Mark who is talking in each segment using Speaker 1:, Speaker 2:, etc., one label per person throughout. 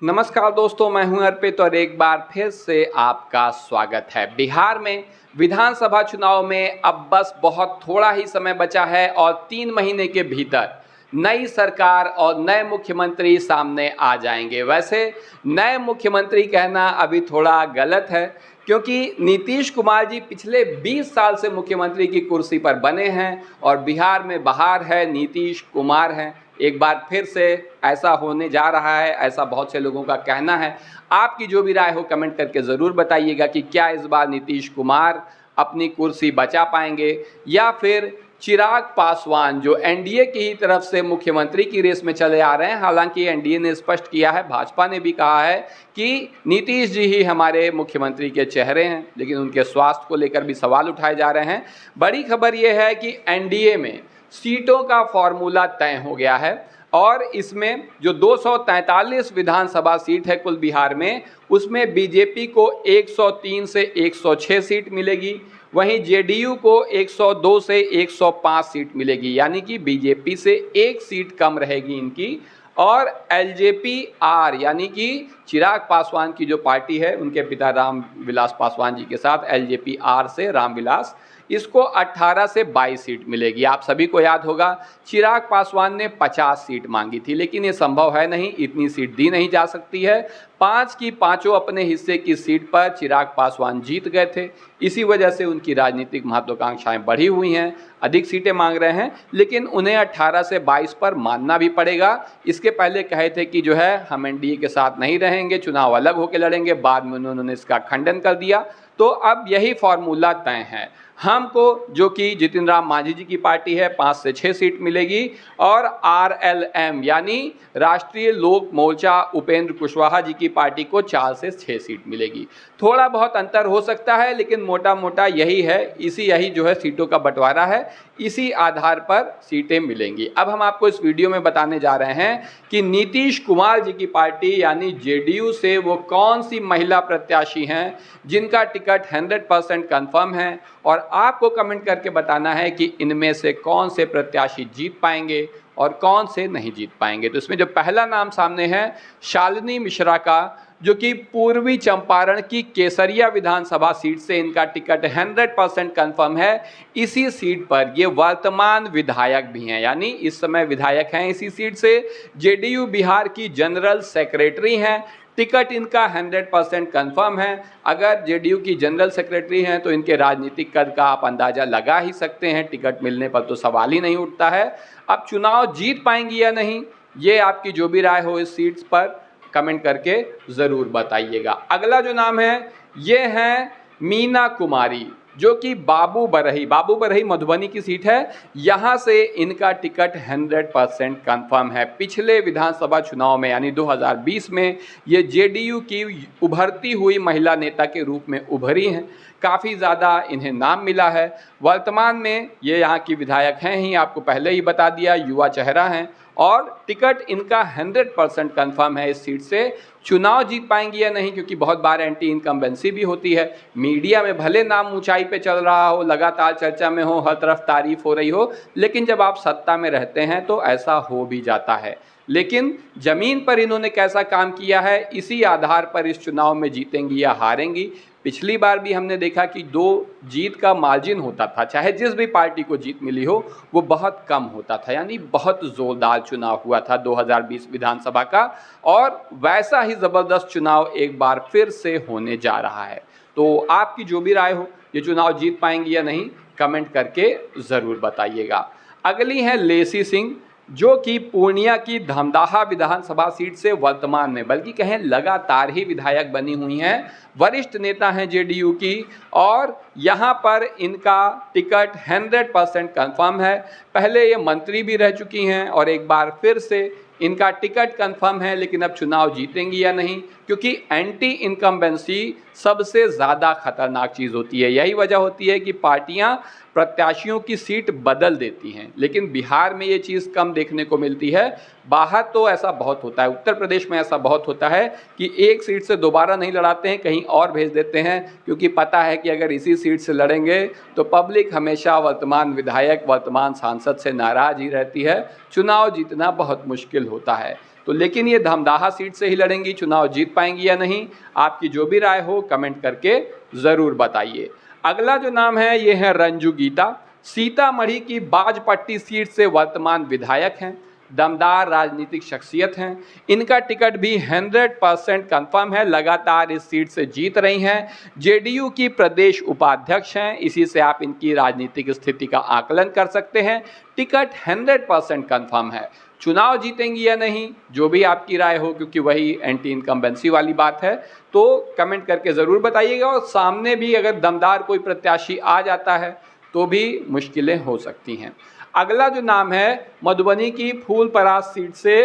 Speaker 1: नमस्कार दोस्तों, मैं हूं अर्पित और एक बार फिर से आपका स्वागत है। बिहार में विधानसभा चुनाव में अब बस बहुत थोड़ा ही समय बचा है और 3 महीने के भीतर नई सरकार और नए मुख्यमंत्री सामने आ जाएंगे। वैसे नए मुख्यमंत्री कहना अभी थोड़ा गलत है, क्योंकि नीतीश कुमार जी पिछले 20 साल से मुख्यमंत्री की कुर्सी पर बने हैं और बिहार में बहार है, नीतीश कुमार हैं। एक बार फिर से ऐसा होने जा रहा है, ऐसा बहुत से लोगों का कहना है। आपकी जो भी राय हो कमेंट करके ज़रूर बताइएगा कि क्या इस बार नीतीश कुमार अपनी कुर्सी बचा पाएंगे या फिर चिराग पासवान जो एनडीए की ही तरफ से मुख्यमंत्री की रेस में चले आ रहे हैं। हालांकि एनडीए ने स्पष्ट किया है, भाजपा ने भी कहा है कि नीतीश जी ही हमारे मुख्यमंत्री के चेहरे हैं, लेकिन उनके स्वास्थ्य को लेकर भी सवाल उठाए जा रहे हैं। बड़ी खबर यह है कि एनडीए में सीटों का फॉर्मूला तय हो गया है और इसमें जो 243 विधानसभा सीट है कुल बिहार में, उसमें बीजेपी को 103 से 106 सीट मिलेगी, वहीं जेडीयू को 102 से 105 सीट मिलेगी, यानी कि बीजेपी से एक सीट कम रहेगी इनकी। और एलजेपी आर यानी कि चिराग पासवान की जो पार्टी है, उनके पिता राम विलास पासवान जी के साथ एलजेपी आर से रामविलास, इसको 18 से 22 सीट मिलेगी। आप सभी को याद होगा चिराग पासवान ने 50 सीट मांगी थी, लेकिन ये संभव है नहीं, इतनी सीट दी नहीं जा सकती है। 5 की 5 अपने हिस्से की सीट पर चिराग पासवान जीत गए थे। इसी वजह से उनकी राजनीतिक महत्वाकांक्षाएं बढ़ी हुई हैं, अधिक सीटें मांग रहे हैं, लेकिन उन्हें 18 से 22 पर मानना भी पड़ेगा। इसके पहले कहे थे कि जो है हम एनडीए के साथ नहीं रहेंगे, चुनाव अलग होकर लड़ेंगे, बाद में उन्होंने इसका खंडन कर दिया। तो अब यही फॉर्मूला तय है। हमको, जो कि जितिन राम मांझी जी की पार्टी है, 5 से 6 सीट मिलेगी और आरएलएम यानी राष्ट्रीय लोक मोर्चा उपेंद्र कुशवाहा जी की पार्टी को 4 से 6 सीट मिलेगी। थोड़ा बहुत अंतर हो सकता है, लेकिन मोटा मोटा यही है, यही जो है सीटों का बंटवारा है, इसी आधार पर सीटें मिलेंगी। अब हम आपको इस वीडियो में बताने जा रहे हैं कि नीतीश कुमार जी की पार्टी यानी जेडीयू से वो कौन सी महिला प्रत्याशी हैं जिनका टिकट 100% कन्फर्म है, और आपको कमेंट करके बताना है कि इनमें से कौन से प्रत्याशी जीत पाएंगे और कौन से नहीं जीत पाएंगे। तो इसमें जो पहला नाम सामने है शालिनी मिश्रा का, जो कि पूर्वी चंपारण की केसरिया विधानसभा सीट से इनका टिकट 100% कन्फर्म है। इसी सीट पर ये वर्तमान विधायक भी हैं, यानी इस समय विधायक हैं इसी सीट से। जेडीयू बिहार की जनरल सेक्रेटरी हैं, टिकट इनका 100% कन्फर्म है। अगर जेडीयू की जनरल सेक्रेटरी हैं तो इनके राजनीतिक कद का आप अंदाज़ा लगा ही सकते हैं, टिकट मिलने पर तो सवाल ही नहीं उठता है। अब चुनाव जीत पाएंगी या नहीं, ये आपकी जो भी राय हो इस सीट्स पर कमेंट करके ज़रूर बताइएगा। अगला जो नाम है ये है मीना कुमारी, जो कि बाबू बरही मधुबनी की सीट है। यहाँ से इनका टिकट 100% कन्फर्म है। पिछले विधानसभा चुनाव में यानी 2020 में ये जेडीयू की उभरती हुई महिला नेता के रूप में उभरी हैं, काफ़ी ज़्यादा इन्हें नाम मिला है। वर्तमान में ये यहाँ की विधायक हैं ही, आपको पहले ही बता दिया, युवा चेहरा हैं और टिकट इनका 100% कन्फर्म है इस सीट से। चुनाव जीत पाएंगी या नहीं, क्योंकि बहुत बार एंटी इनकम्बेंसी भी होती है। मीडिया में भले नाम ऊंचाई पे चल रहा हो, लगातार चर्चा में हो, हर तरफ तारीफ हो रही हो, लेकिन जब आप सत्ता में रहते हैं तो ऐसा हो भी जाता है। लेकिन जमीन पर इन्होंने कैसा काम किया है, इसी आधार पर इस चुनाव में जीतेंगी या हारेंगी। पिछली बार भी हमने देखा कि 2 जीत का मार्जिन होता था, चाहे जिस भी पार्टी को जीत मिली हो वो बहुत कम होता था, यानी बहुत ज़ोरदार चुनाव हुआ था 2020 विधानसभा का, और वैसा ही ज़बरदस्त चुनाव एक बार फिर से होने जा रहा है। तो आपकी जो भी राय हो, ये चुनाव जीत पाएंगी या नहीं, कमेंट करके ज़रूर बताइएगा। अगली है लेसी सिंह, जो कि पूर्णिया की धमदाहा विधानसभा सीट से वर्तमान में, बल्कि कहें लगातार ही विधायक बनी हुई हैं, वरिष्ठ नेता हैं जेडीयू की, और यहाँ पर इनका टिकट 100% कन्फर्म है। पहले ये मंत्री भी रह चुकी हैं और एक बार फिर से इनका टिकट कन्फर्म है, लेकिन अब चुनाव जीतेंगी या नहीं, क्योंकि एंटी इनकम्बेंसी सबसे ज़्यादा खतरनाक चीज़ होती है। यही वजह होती है कि पार्टियां प्रत्याशियों की सीट बदल देती हैं, लेकिन बिहार में ये चीज़ कम देखने को मिलती है। बाहर तो ऐसा बहुत होता है, उत्तर प्रदेश में ऐसा बहुत होता है कि एक सीट से दोबारा नहीं लड़ाते हैं, कहीं और भेज देते हैं, क्योंकि पता है कि अगर इसी सीट से लड़ेंगे तो पब्लिक हमेशा वर्तमान विधायक, वर्तमान सांसद से नाराज़ ही रहती है, चुनाव जीतना बहुत मुश्किल होता है। तो लेकिन ये धमदाहा सीट से ही लड़ेंगी, चुनाव जीत पाएंगी या नहीं, आपकी जो भी राय हो कमेंट करके ज़रूर बताइए। अगला जो नाम है ये है रंजू गीता, सीतामढ़ी की बाजपट्टी सीट से वर्तमान विधायक हैं, दमदार राजनीतिक शख्सियत हैं। इनका टिकट भी 100% कंफर्म है, लगातार इस सीट से जीत रही हैं, जेडीयू की प्रदेश उपाध्यक्ष हैं, इसी से आप इनकी राजनीतिक स्थिति का आकलन कर सकते हैं। टिकट 100% कंफर्म है। चुनाव जीतेंगी या नहीं, जो भी आपकी राय हो, क्योंकि वही एंटी इनकम्बेंसी वाली बात है, तो कमेंट करके ज़रूर बताइएगा। और सामने भी अगर दमदार कोई प्रत्याशी आ जाता है तो भी मुश्किलें हो सकती हैं। अगला जो नाम है मधुबनी की फूलपरास सीट से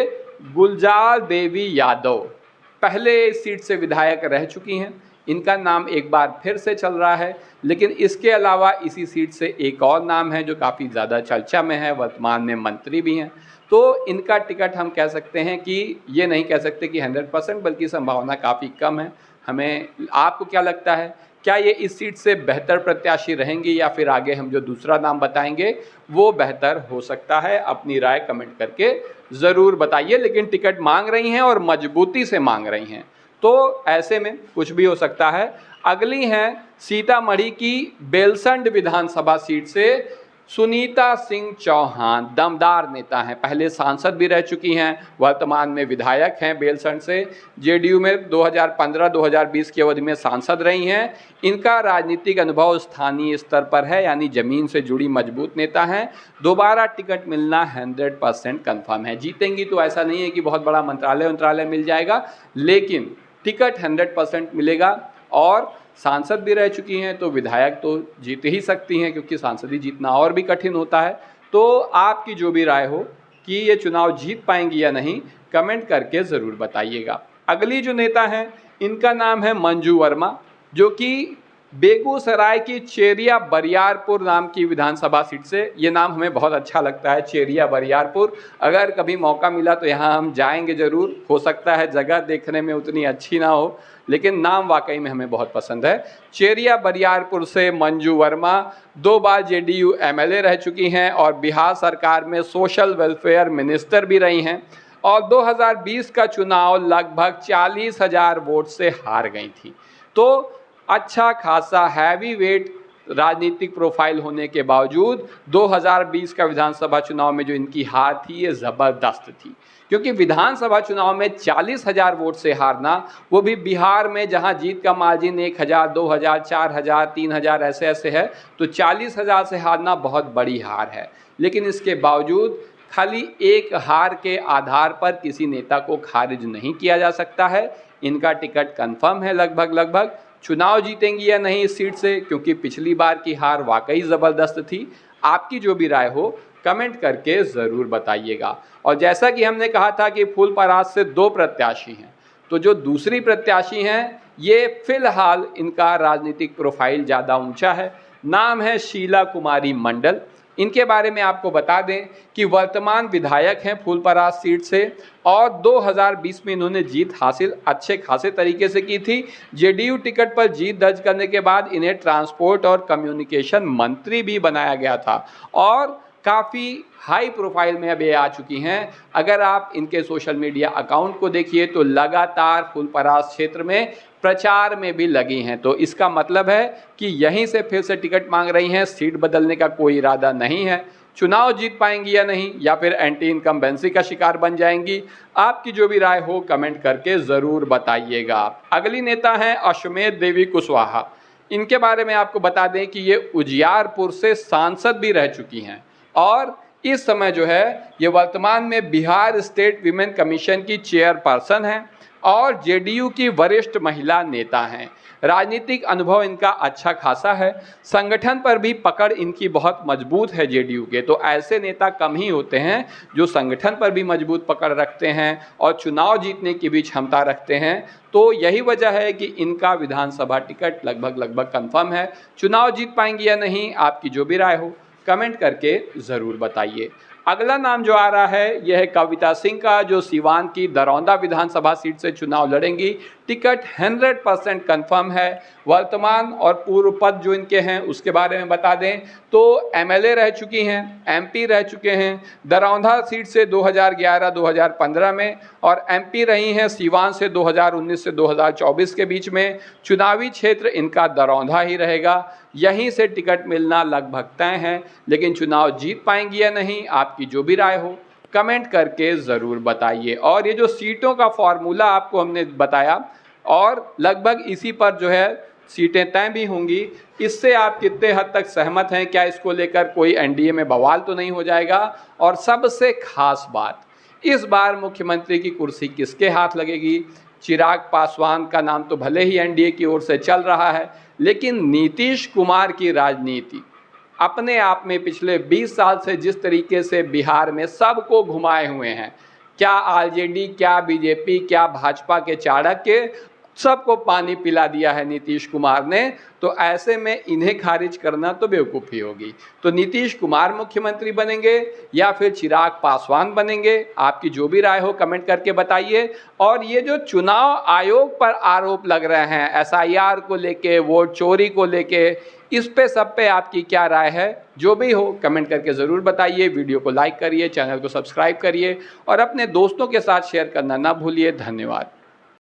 Speaker 1: गुलजार देवी यादव, पहले इस सीट से विधायक रह चुकी हैं, इनका नाम एक बार फिर से चल रहा है। लेकिन इसके अलावा इसी सीट से एक और नाम है जो काफ़ी ज़्यादा चर्चा में है, वर्तमान में मंत्री भी हैं, तो इनका टिकट हम कह सकते हैं कि ये नहीं कह सकते कि 100%, बल्कि संभावना काफ़ी कम है। हमें, आपको क्या लगता है, क्या ये इस सीट से बेहतर प्रत्याशी रहेंगी या फिर आगे हम जो दूसरा नाम बताएंगे वो बेहतर हो सकता है? अपनी राय कमेंट करके ज़रूर बताइए। लेकिन टिकट मांग रही हैं और मजबूती से मांग रही हैं, तो ऐसे में कुछ भी हो सकता है। अगली हैं सीतामढ़ी की बेलसंड विधानसभा सीट से सुनीता सिंह चौहान, दमदार नेता हैं, पहले सांसद भी रह चुकी हैं, वर्तमान में विधायक हैं बेलसंड से, जेडीयू में 2015-2020 की अवधि में सांसद रही हैं। इनका राजनीतिक अनुभव स्थानीय स्तर पर है, यानी ज़मीन से जुड़ी मजबूत नेता हैं। दोबारा टिकट मिलना 100% कन्फर्म है। जीतेंगी तो ऐसा नहीं है कि बहुत बड़ा मंत्रालय मिल जाएगा, लेकिन टिकट 100% मिलेगा। और सांसद भी रह चुकी हैं, तो विधायक तो जीत ही सकती हैं, क्योंकि सांसद ही जीतना और भी कठिन होता है। तो आपकी जो भी राय हो कि ये चुनाव जीत पाएंगी या नहीं, कमेंट करके ज़रूर बताइएगा। अगली जो नेता हैं इनका नाम है मंजू वर्मा, जो कि बेगूसराय की चेरिया बरियारपुर नाम की विधानसभा सीट से, ये नाम हमें बहुत अच्छा लगता है, चेरिया बरियारपुर। अगर कभी मौका मिला तो यहाँ हम जाएंगे ज़रूर। हो सकता है जगह देखने में उतनी अच्छी ना हो, लेकिन नाम वाकई में हमें बहुत पसंद है। चेरिया बरियारपुर से मंजू वर्मा 2 बार जेडीयू एमएलए रह चुकी हैं और बिहार सरकार में सोशल वेलफेयर मिनिस्टर भी रही हैं, और 2020 का चुनाव लगभग 40,000 वोट से हार गई थी। तो अच्छा खासा हैवी वेट राजनीतिक प्रोफाइल होने के बावजूद 2020 का विधानसभा चुनाव में जो इनकी हार थी ये ज़बरदस्त थी, क्योंकि विधानसभा चुनाव में 40,000 वोट से हारना, वो भी बिहार में जहां जीत का मार्जिन 1,000, 2,000, 4,000, 3,000 ऐसे है, तो 40,000 से हारना बहुत बड़ी हार है। लेकिन इसके बावजूद खाली एक हार के आधार पर किसी नेता को खारिज नहीं किया जा सकता है। इनका टिकट कंफर्म है लगभग। चुनाव जीतेंगी या नहीं इस सीट से, क्योंकि पिछली बार की हार वाकई ज़बरदस्त थी। आपकी जो भी राय हो कमेंट करके ज़रूर बताइएगा। और जैसा कि हमने कहा था कि फूलपरास से 2 प्रत्याशी हैं, तो जो दूसरी प्रत्याशी हैं ये फिलहाल इनका राजनीतिक प्रोफाइल ज़्यादा ऊंचा है। नाम है शीला कुमारी मंडल। इनके बारे में आपको बता दें कि वर्तमान विधायक हैं फूलपरास सीट से, और 2020 में इन्होंने जीत हासिल अच्छे खासे तरीके से की थी। जेडीयू टिकट पर जीत दर्ज करने के बाद इन्हें ट्रांसपोर्ट और कम्युनिकेशन मंत्री भी बनाया गया था, और काफ़ी हाई प्रोफाइल में अब ये आ चुकी हैं। अगर आप इनके सोशल मीडिया अकाउंट को देखिए तो लगातार फूलपरास क्षेत्र में प्रचार में भी लगी हैं, तो इसका मतलब है कि यहीं से फिर से टिकट मांग रही हैं, सीट बदलने का कोई इरादा नहीं है। चुनाव जीत पाएंगी या नहीं, या फिर एंटी इनकम्बेंसी का शिकार बन जाएंगी, आपकी जो भी राय हो कमेंट करके ज़रूर बताइएगा। अगली नेता हैं अश्वमेध देवी कुशवाहा। इनके बारे में आपको बता दें कि ये उजियारपुर से सांसद भी रह चुकी हैं, और इस समय जो है ये वर्तमान में बिहार स्टेट विमेन कमीशन की चेयरपर्सन हैं और जेडीयू की वरिष्ठ महिला नेता हैं। राजनीतिक अनुभव इनका अच्छा खासा है, संगठन पर भी पकड़ इनकी बहुत मजबूत है जेडीयू के। तो ऐसे नेता कम ही होते हैं जो संगठन पर भी मजबूत पकड़ रखते हैं और चुनाव जीतने की भी क्षमता रखते हैं। तो यही वजह है कि इनका विधानसभा टिकट लगभग कंफर्म है। चुनाव जीत पाएंगी या नहीं, आपकी जो भी राय हो कमेंट करके ज़रूर बताइए। अगला नाम जो आ रहा है यह है कविता सिंह का, जो सीवान की दरौंदा विधानसभा सीट से चुनाव लड़ेंगी। टिकट 100% कंफर्म है। वर्तमान और पूर्व पद जो इनके हैं उसके बारे में बता दें तो एमएलए रह चुकी हैं, एमपी रह चुके हैं दरौंदा सीट से 2011-2015 में, और एमपी रही हैं सीवान से 2019 से 2024 के बीच में। चुनावी क्षेत्र इनका दरौंदा ही रहेगा, यहीं से टिकट मिलना लगभग तय है। लेकिन चुनाव जीत पाएंगी या नहीं, आपकी जो भी राय हो कमेंट करके ज़रूर बताइए। और ये जो सीटों का फॉर्मूला आपको हमने बताया और लगभग इसी पर जो है सीटें तय भी होंगी, इससे आप कितने हद तक सहमत हैं? क्या इसको लेकर कोई एनडीए में बवाल तो नहीं हो जाएगा? और सबसे खास बात, इस बार मुख्यमंत्री की कुर्सी किसके हाथ लगेगी? चिराग पासवान का नाम तो भले ही एनडीए की ओर से चल रहा है, लेकिन नीतीश कुमार की राजनीति अपने आप में पिछले 20 साल से जिस तरीके से बिहार में सबको घुमाए हुए हैं, क्या आरजेडी, क्या बीजेपी, क्या भाजपा के चाणक्य, सबको पानी पिला दिया है नीतीश कुमार ने। तो ऐसे में इन्हें खारिज करना तो बेवकूफ़ी होगी। तो नीतीश कुमार मुख्यमंत्री बनेंगे या फिर चिराग पासवान बनेंगे? आपकी जो भी राय हो कमेंट करके बताइए। और ये जो चुनाव आयोग पर आरोप लग रहे हैं एसआईआर को लेके, वोट चोरी को लेके, इस पे सब पे आपकी क्या राय है? जो भी हो कमेंट करके ज़रूर बताइए। वीडियो को लाइक करिए, चैनल को सब्सक्राइब करिए और अपने दोस्तों के साथ शेयर करना ना भूलिए। धन्यवाद।